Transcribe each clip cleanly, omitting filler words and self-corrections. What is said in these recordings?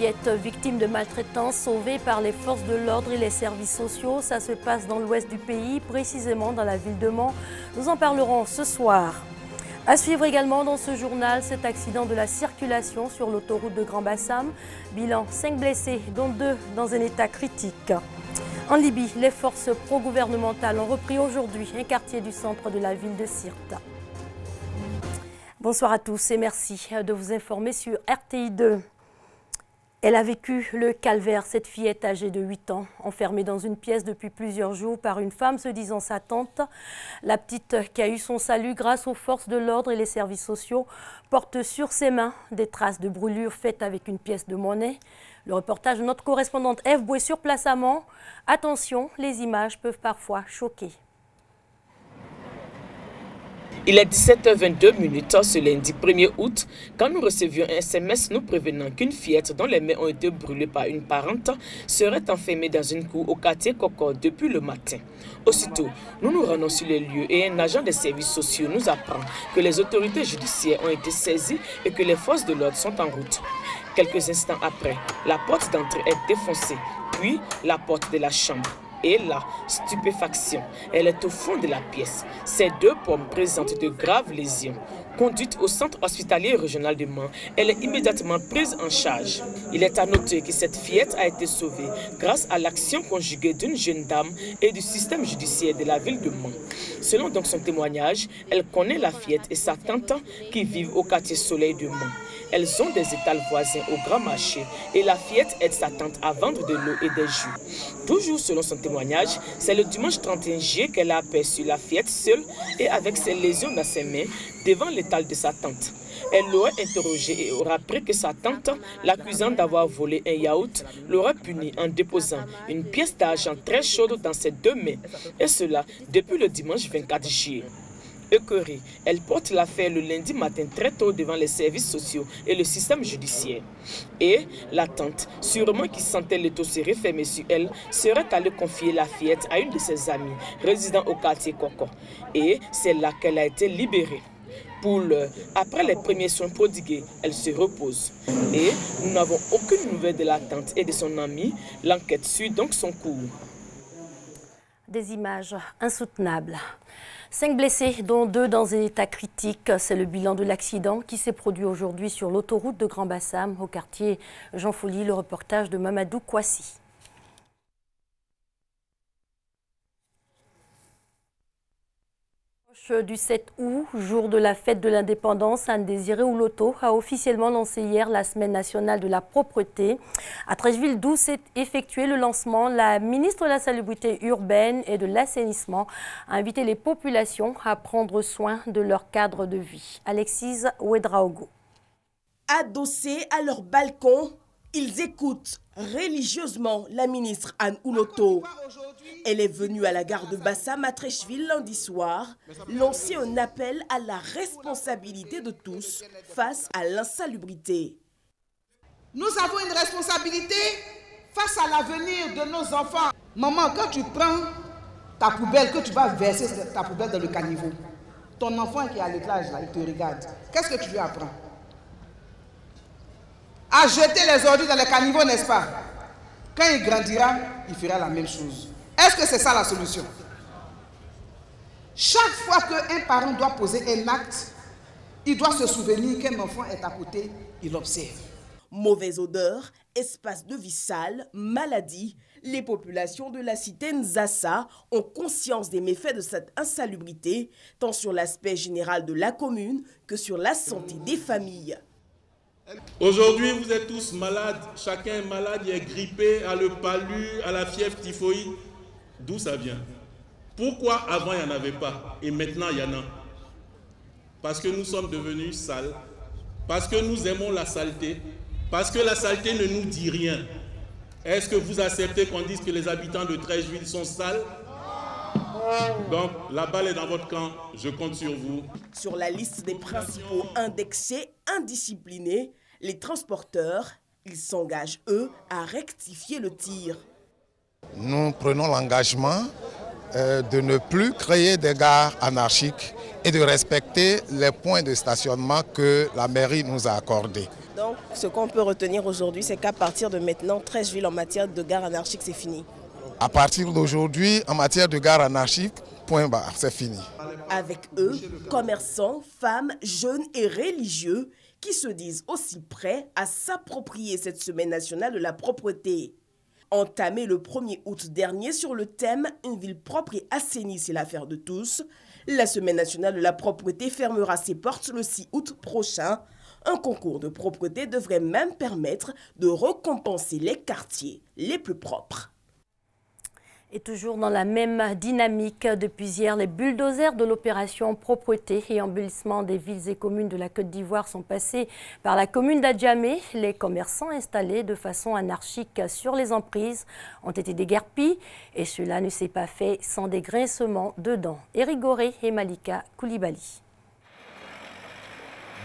fillette victime de maltraitance sauvée par les forces de l'ordre et les services sociaux. Ça se passe dans l'ouest du pays, précisément dans la ville de Mans. Nous en parlerons ce soir. À suivre également dans ce journal, cet accident de la circulation sur l'autoroute de Grand Bassam. Bilan 5 blessés, dont 2 dans un état critique. En Libye, les forces pro-gouvernementales ont repris aujourd'hui un quartier du centre de la ville de Sirte. Bonsoir à tous et merci de vous informer sur RTI2. Elle a vécu le calvaire, cette fillette âgée de 8 ans, enfermée dans une pièce depuis plusieurs jours par une femme se disant sa tante. La petite, qui a eu son salut grâce aux forces de l'ordre et les services sociaux, porte sur ses mains des traces de brûlures faites avec une pièce de monnaie. Le reportage de notre correspondante Eve Boué sur place à Mans. Attention, les images peuvent parfois choquer. Il est 17h22 ce lundi 1er août quand nous recevions un SMS nous prévenant qu'une fillette dont les mains ont été brûlées par une parente serait enfermée dans une cour au quartier Coco depuis le matin. Aussitôt, nous nous rendons sur les lieux et un agent des services sociaux nous apprend que les autorités judiciaires ont été saisies et que les forces de l'ordre sont en route. Quelques instants après, la porte d'entrée est défoncée, puis la porte de la chambre. Et là, stupéfaction, elle est au fond de la pièce. Ces 2 pommes présentent de graves lésions. Conduite au centre hospitalier régional de Mans, elle est immédiatement prise en charge. Il est à noter que cette fillette a été sauvée grâce à l'action conjuguée d'une jeune dame et du système judiciaire de la ville de Mans. Selon donc son témoignage, elle connaît la fillette et sa tante qui vivent au quartier Soleil de Mans. Elles ont des étals voisins au grand marché et la fillette aide sa tante à vendre de l'eau et des jus. Toujours selon son témoignage, c'est le dimanche 31 juillet qu'elle a aperçu la fillette seule et avec ses lésions dans ses mains devant l'étal de sa tante. Elle l'aurait interrogée et aura appris que sa tante, l'accusant d'avoir volé un yaourt, l'aurait puni en déposant une pièce d'argent très chaude dans ses 2 mains. Et cela depuis le dimanche 24 juillet. Écœurée, elle porte l'affaire le lundi matin très tôt devant les services sociaux et le système judiciaire. Et la tante, sûrement qui sentait l'étau se refermer sur elle, serait allée confier la fillette à une de ses amies résidant au quartier Coco. Et c'est là qu'elle a été libérée. Pour l'heure, après les premiers soins prodigués, elle se repose. Et nous n'avons aucune nouvelle de la tante et de son amie. L'enquête suit donc son cours. Des images insoutenables. 5 blessés, dont 2 dans un état critique. C'est le bilan de l'accident qui s'est produit aujourd'hui sur l'autoroute de Grand Bassam, au quartier Jean Folly. Le reportage de Mamadou Kouassi. Du 7 août, jour de la fête de l'indépendance, Anne-Désirée Ouloto a officiellement lancé hier la semaine nationale de la propreté. À Treichville, d'où s'est effectué le lancement, la ministre de la Salubrité urbaine et de l'assainissement a invité les populations à prendre soin de leur cadre de vie. Alexis Ouedraogo. Adossés à leur balcon, ils écoutent religieusement la ministre Anne Ouloto. Elle est venue à la gare de Bassam à Treichville lundi soir, lancer un appel à la responsabilité de tous face à l'insalubrité. Nous avons une responsabilité face à l'avenir de nos enfants. Maman, quand tu prends ta poubelle, que tu vas verser ta poubelle dans le caniveau, ton enfant qui est à l'étage, là, il te regarde. Qu'est-ce que tu lui apprends? À jeter les ordures dans les caniveaux, n'est-ce pas? Quand il grandira, il fera la même chose. Est-ce que c'est ça la solution? Chaque fois qu'un parent doit poser un acte, il doit se souvenir qu'un enfant est à côté, il observe. Mauvaise odeur, espace de vie sale, maladie, les populations de la cité Nzassa ont conscience des méfaits de cette insalubrité, tant sur l'aspect général de la commune que sur la santé des familles. Aujourd'hui, vous êtes tous malades, chacun est malade, il est grippé, à le palu, à la fièvre typhoïde. D'où ça vient? Pourquoi avant il n'y en avait pas et maintenant il y en a? Parce que nous sommes devenus sales, parce que nous aimons la saleté, parce que la saleté ne nous dit rien. Est-ce que vous acceptez qu'on dise que les habitants de Treichville sont sales? Donc la balle est dans votre camp, je compte sur vous. Sur la liste des principaux indexés indisciplinés, les transporteurs, ils s'engagent eux à rectifier le tir. Nous prenons l'engagement de ne plus créer des gares anarchiques et de respecter les points de stationnement que la mairie nous a accordés. Donc, ce qu'on peut retenir aujourd'hui, c'est qu'à partir de maintenant, Treichville en matière de gare anarchique, c'est fini. À partir d'aujourd'hui, en matière de gare anarchique, point barre, c'est fini. Avec eux, commerçants, femmes, jeunes et religieux qui se disent aussi prêts à s'approprier cette semaine nationale de la propreté. Entamée le 1er août dernier sur le thème « Une ville propre et assainie, c'est l'affaire de tous », la semaine nationale de la propreté fermera ses portes le 6 août prochain. Un concours de propreté devrait même permettre de récompenser les quartiers les plus propres. Et toujours dans la même dynamique, depuis hier, les bulldozers de l'opération propreté et embellissement des villes et communes de la Côte d'Ivoire sont passés par la commune d'Adjamé. Les commerçants installés de façon anarchique sur les emprises ont été déguerpis et cela ne s'est pas fait sans des grincements de dents. Éric Goré et Malika Koulibaly.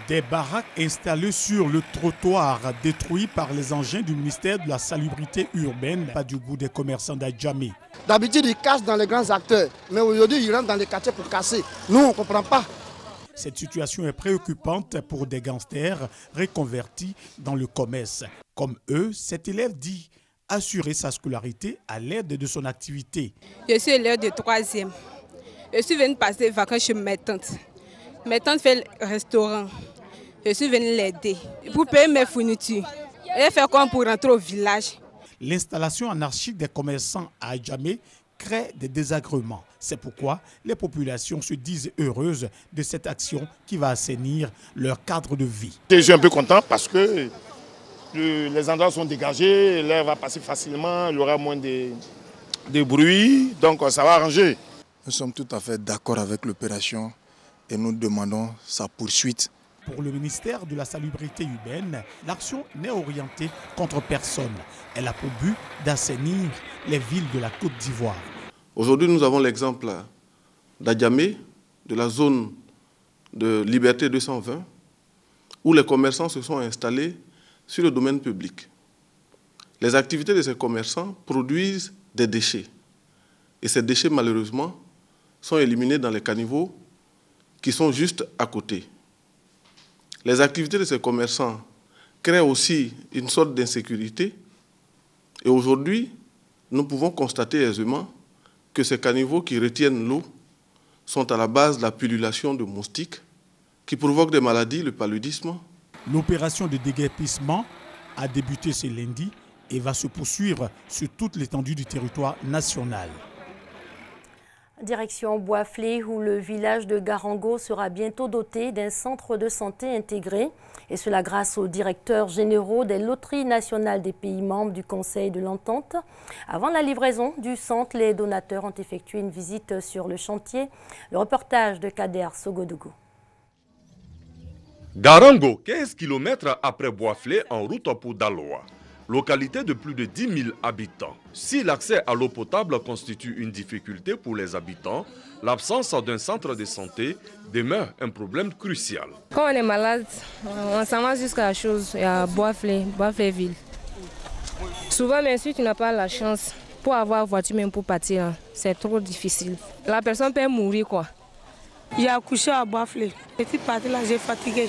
Des baraques installées sur le trottoir détruites par les engins du ministère de la Salubrité urbaine, pas du goût des commerçants d'Adjamé. D'habitude, ils cassent dans les grands acteurs, mais aujourd'hui, ils rentrent dans les quartiers pour casser. Nous, on ne comprend pas. Cette situation est préoccupante pour des gangsters reconvertis dans le commerce. Comme eux, cet élève dit assurer sa scolarité à l'aide de son activité. Je suis élève de 3e. Je suis venue passer les vacances chez mes tantes. Mes tantes font le restaurant. Je suis venue l'aider pour payer mes fournitures. Et faire quoi pour rentrer au village. L'installation anarchique des commerçants à Adjamé crée des désagréments. C'est pourquoi les populations se disent heureuses de cette action qui va assainir leur cadre de vie. Je suis un peu content parce que les endroits sont dégagés, l'air va passer facilement, il y aura moins de bruit, donc ça va arranger. Nous sommes tout à fait d'accord avec l'opération et nous demandons sa poursuite. Pour le ministère de la Salubrité urbaine, l'action n'est orientée contre personne. Elle a pour but d'assainir les villes de la Côte d'Ivoire. Aujourd'hui, nous avons l'exemple d'Adjamé, de la zone de Liberté 220, où les commerçants se sont installés sur le domaine public. Les activités de ces commerçants produisent des déchets. Et ces déchets, malheureusement, sont éliminés dans les caniveaux qui sont juste à côté. Les activités de ces commerçants créent aussi une sorte d'insécurité. Et aujourd'hui, nous pouvons constater aisément que ces caniveaux qui retiennent l'eau sont à la base de la pullulation de moustiques qui provoquent des maladies, le paludisme. L'opération de déguerpissement a débuté ce lundi et va se poursuivre sur toute l'étendue du territoire national. Direction Boisflé, où le village de Garango sera bientôt doté d'un centre de santé intégré. Et cela grâce aux directeurs généraux des loteries nationales des pays membres du Conseil de l'Entente. Avant la livraison du centre, les donateurs ont effectué une visite sur le chantier. Le reportage de Kader Sogodougou. Garango, 15 km après Boisflé, en route pour Daloa. Localité de plus de 10 000 habitants. Si l'accès à l'eau potable constitue une difficulté pour les habitants, l'absence d'un centre de santé demeure un problème crucial. Quand on est malade, on s'en va jusqu'à la chose, à Boisfléville. Souvent, bien sûr, tu n'as pas la chance pour avoir voiture même pour partir. C'est trop difficile. La personne peut mourir, quoi. J'ai accouché à Boisflé. Petite partie là, j'ai fatigué.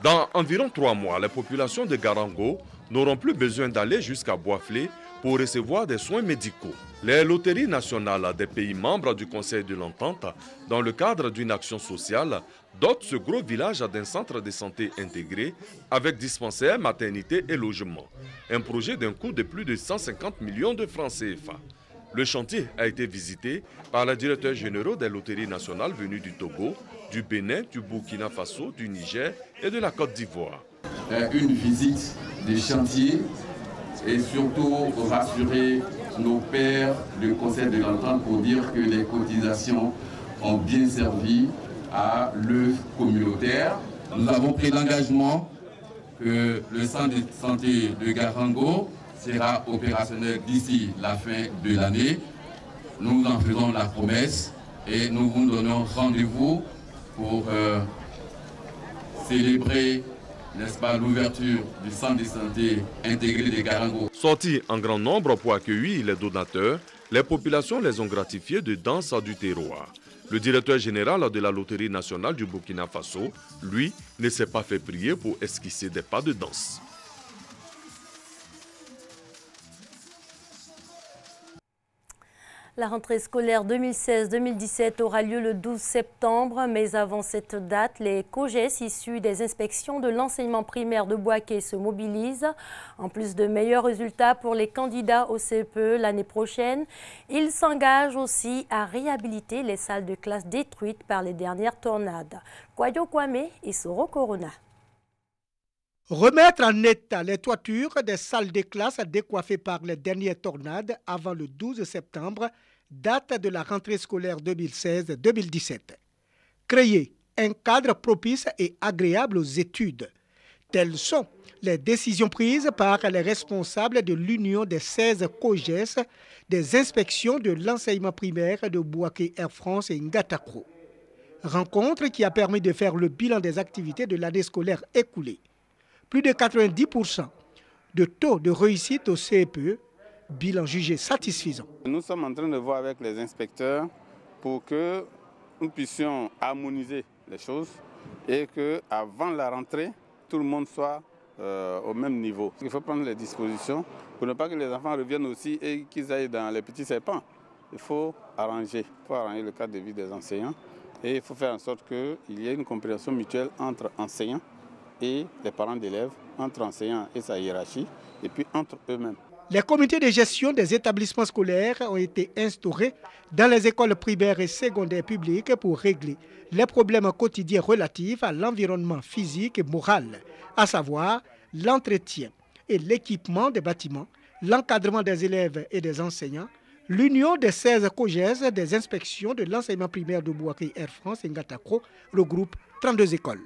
Dans environ 3 mois, les populations de Garango n'auront plus besoin d'aller jusqu'à Boisflé pour recevoir des soins médicaux. Les loteries nationales des pays membres du Conseil de l'Entente, dans le cadre d'une action sociale, dotent ce gros village d'un centre de santé intégré avec dispensaire, maternité et logement. Un projet d'un coût de plus de 150 millions de francs CFA. Le chantier a été visité par les directeurs généraux des loteries nationales venus du Togo, du Bénin, du Burkina Faso, du Niger et de la Côte d'Ivoire. Une visite des chantiers et surtout rassurer nos pairs du Conseil de l'Entente pour dire que les cotisations ont bien servi à l'œuvre communautaire. Nous avons pris l'engagement que le centre de santé de Garango sera opérationnel d'ici la fin de l'année. Nous en faisons la promesse et nous vous donnons rendez-vous pour célébrer, n'est-ce pas, l'ouverture du centre de santé intégré de Garango. Sortis en grand nombre pour accueillir les donateurs, les populations les ont gratifiés de danse du terroir. Le directeur général de la Loterie nationale du Burkina Faso, lui, ne s'est pas fait prier pour esquisser des pas de danse. La rentrée scolaire 2016-2017 aura lieu le 12 septembre, mais avant cette date, les COGES issus des inspections de l'enseignement primaire de Bouaké se mobilisent. En plus de meilleurs résultats pour les candidats au CPE l'année prochaine, ils s'engagent aussi à réhabiliter les salles de classe détruites par les dernières tornades. Kwayo Kwame et Soro Corona. Remettre en état les toitures des salles de classe décoiffées par les dernières tornades avant le 12 septembre, date de la rentrée scolaire 2016-2017. Créer un cadre propice et agréable aux études. Telles sont les décisions prises par les responsables de l'Union des 16 COGES des inspections de l'enseignement primaire de Bouaké Air France et Ngatakro. Rencontre qui a permis de faire le bilan des activités de l'année scolaire écoulée. Plus de 90% de taux de réussite au CPE, bilan jugé satisfaisant. Nous sommes en train de voir avec les inspecteurs pour que nous puissions harmoniser les choses et qu'avant la rentrée, tout le monde soit au même niveau. Il faut prendre les dispositions pour ne pas que les enfants reviennent aussi et qu'ils aillent dans les petits serpents. Il faut arranger le cadre de vie des enseignants et il faut faire en sorte qu'il y ait une compréhension mutuelle entre enseignants et les parents d'élèves, entre enseignants et sa hiérarchie, et puis entre eux-mêmes. Les comités de gestion des établissements scolaires ont été instaurés dans les écoles primaires et secondaires publiques pour régler les problèmes quotidiens relatifs à l'environnement physique et moral, à savoir l'entretien et l'équipement des bâtiments, l'encadrement des élèves et des enseignants, l'union des 16 COGES des inspections de l'enseignement primaire de Bouaké Air France et Ngatakro regroupe 32 écoles.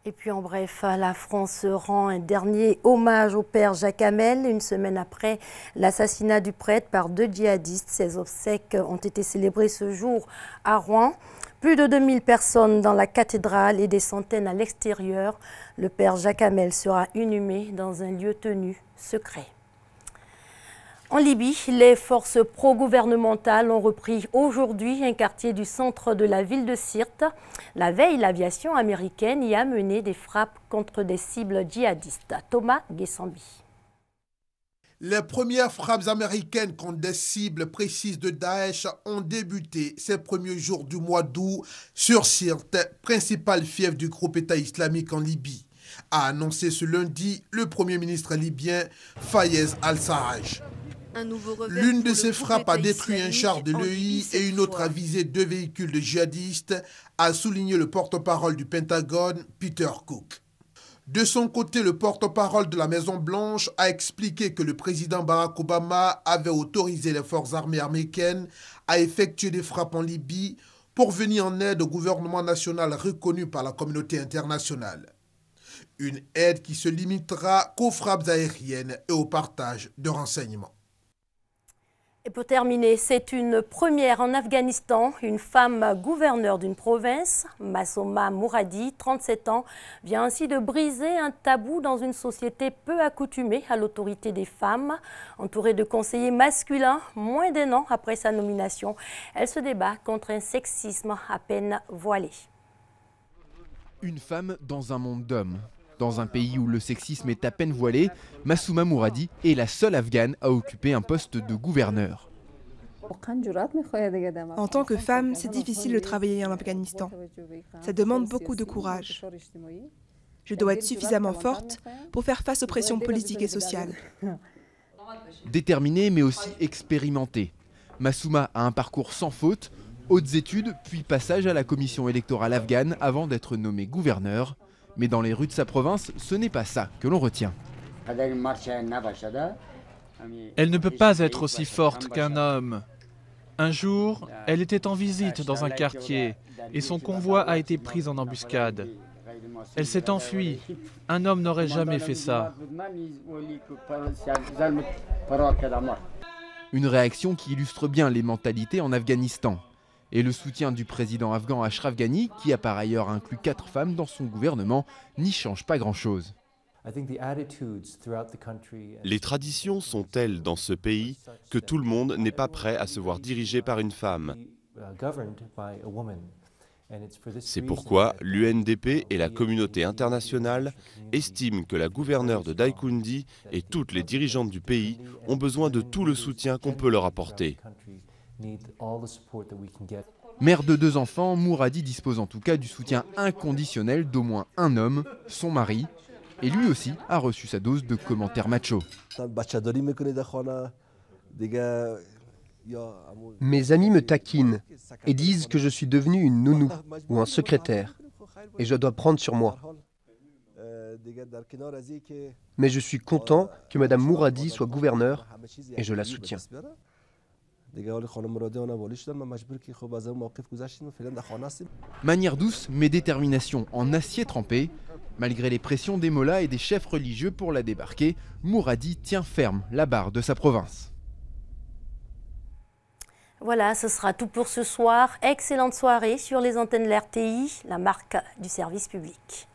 Et puis en bref, la France rend un dernier hommage au père Jacques Hamel. Une semaine après l'assassinat du prêtre par 2 djihadistes. Ses obsèques ont été célébrées ce jour à Rouen. Plus de 2000 personnes dans la cathédrale et des centaines à l'extérieur. Le père Jacques Hamel sera inhumé dans un lieu tenu secret. En Libye, les forces pro-gouvernementales ont repris aujourd'hui un quartier du centre de la ville de Sirte. La veille, l'aviation américaine y a mené des frappes contre des cibles djihadistes. Thomas Guessambi. Les premières frappes américaines contre des cibles précises de Daesh ont débuté ces premiers jours du mois d'août sur Sirte, principal fief du groupe État islamique en Libye, a annoncé ce lundi le Premier ministre libyen Fayez al-Sarraj. L'une de ces frappes a détruit un char de l'EI et une autre a visé 2 véhicules de djihadistes, a souligné le porte-parole du Pentagone, Peter Cook. De son côté, le porte-parole de la Maison-Blanche a expliqué que le président Barack Obama avait autorisé les forces armées américaines à effectuer des frappes en Libye pour venir en aide au gouvernement national reconnu par la communauté internationale. Une aide qui se limitera qu'aux frappes aériennes et au partage de renseignements. Et pour terminer, c'est une première en Afghanistan. Une femme gouverneure d'une province, Massouma Mouradi, 37 ans, vient ainsi de briser un tabou dans une société peu accoutumée à l'autorité des femmes. Entourée de conseillers masculins, moins d'1 an après sa nomination, elle se débat contre un sexisme à peine voilé. Une femme dans un monde d'hommes. Dans un pays où le sexisme est à peine voilé, Massouma Mouradi est la seule Afghane à occuper un poste de gouverneur. En tant que femme, c'est difficile de travailler en Afghanistan. Ça demande beaucoup de courage. Je dois être suffisamment forte pour faire face aux pressions politiques et sociales. Déterminée mais aussi expérimentée, Massouma a un parcours sans faute, hautes études, puis passage à la commission électorale afghane avant d'être nommée gouverneur. Mais dans les rues de sa province, ce n'est pas ça que l'on retient. Elle ne peut pas être aussi forte qu'un homme. Un jour, elle était en visite dans un quartier et son convoi a été pris en embuscade. Elle s'est enfuie. Un homme n'aurait jamais fait ça. Une réaction qui illustre bien les mentalités en Afghanistan. Et le soutien du président afghan Ashraf Ghani, qui a par ailleurs inclus 4 femmes dans son gouvernement, n'y change pas grand-chose. Les traditions sont telles dans ce pays que tout le monde n'est pas prêt à se voir dirigé par une femme. C'est pourquoi l'UNDP et la communauté internationale estiment que la gouverneure de Daïkoundi et toutes les dirigeantes du pays ont besoin de tout le soutien qu'on peut leur apporter. Mère de 2 enfants, Mouradi dispose en tout cas du soutien inconditionnel d'au moins un homme, son mari, et lui aussi a reçu sa dose de commentaires machos. Mes amis me taquinent et disent que je suis devenu une nounou ou un secrétaire et je dois prendre sur moi. Mais je suis content que Mme Mouradi soit gouverneure et je la soutiens. Manière douce mais détermination en acier trempé. Malgré les pressions des mollahs et des chefs religieux pour la débarquer, Mouradi tient ferme la barre de sa province. Voilà, ce sera tout pour ce soir. Excellente soirée sur les antennes de l'RTI, la marque du service public.